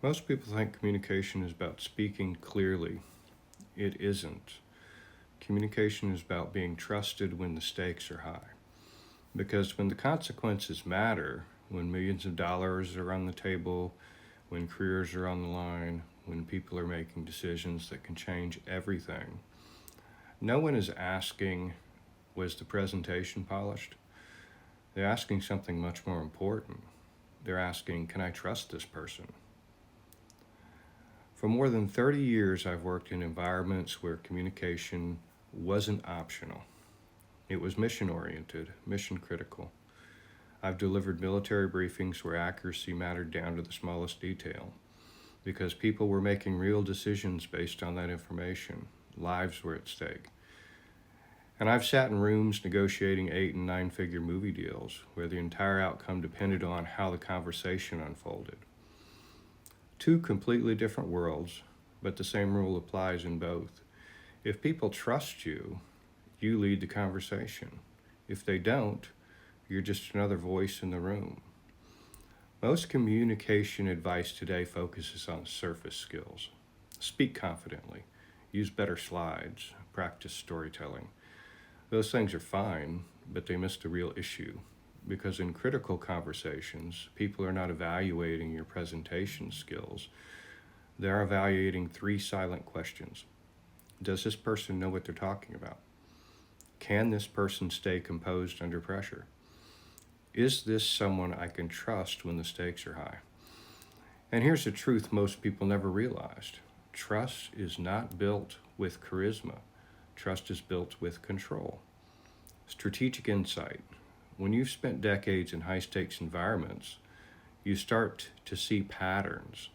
Most people think communication is about speaking clearly. It isn't. Communication is about being trusted when the stakes are high. Because when the consequences matter, when millions of dollars are on the table, when careers are on the line, when people are making decisions that can change everything, no one is asking, was the presentation polished? They're asking something much more important. They're asking, can I trust this person? For more than 30 years, I've worked in environments where communication wasn't optional. It was mission-oriented, mission-critical. I've delivered military briefings where accuracy mattered down to the smallest detail because people were making real decisions based on that information. Lives were at stake. And I've sat in rooms negotiating 8- and 9-figure movie deals where the entire outcome depended on how the conversation unfolded. Two completely different worlds, but the same rule applies in both. If people trust you, you lead the conversation. If they don't, you're just another voice in the room. Most communication advice today focuses on surface skills. Speak confidently, use better slides, practice storytelling. Those things are fine, but they miss the real issue. Because in critical conversations, people are not evaluating your presentation skills. They're evaluating 3 silent questions. Does this person know what they're talking about? Can this person stay composed under pressure? Is this someone I can trust when the stakes are high? And here's the truth most people never realized. Trust is not built with charisma. Trust is built with control. Strategic insight. When you've spent decades in high-stakes environments, you start to see patterns.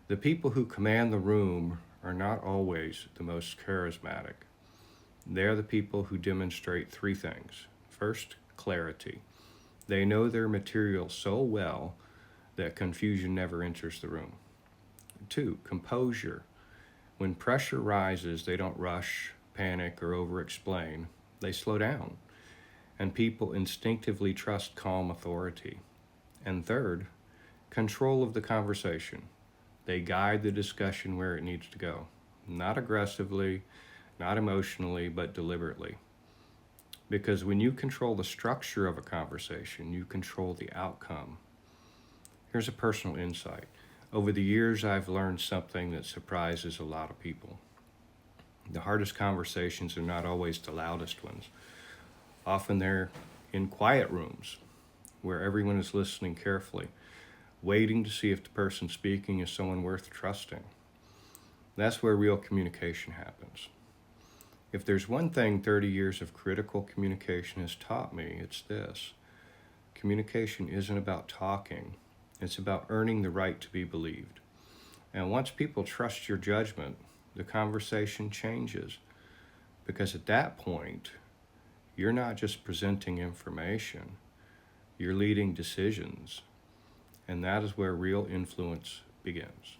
The people who command the room are not always the most charismatic. They're the people who demonstrate 3 things. First, clarity. They know their material so well that confusion never enters the room. 2, composure. When pressure rises, they don't rush, panic, or over-explain. They slow down. And people instinctively trust calm authority. And third, control of the conversation. They guide the discussion where it needs to go. Not aggressively, not emotionally, but deliberately. Because when you control the structure of a conversation, you control the outcome. Here's a personal insight. Over the years, I've learned something that surprises a lot of people. The hardest conversations are not always the loudest ones. Often they're in quiet rooms where everyone is listening carefully, waiting to see if the person speaking is someone worth trusting. That's where real communication happens. If there's one thing 30 years of critical communication has taught me, it's this. Communication isn't about talking. It's about earning the right to be believed. And once people trust your judgment, the conversation changes. Because at that point, you're not just presenting information, you're leading decisions. And that is where real influence begins.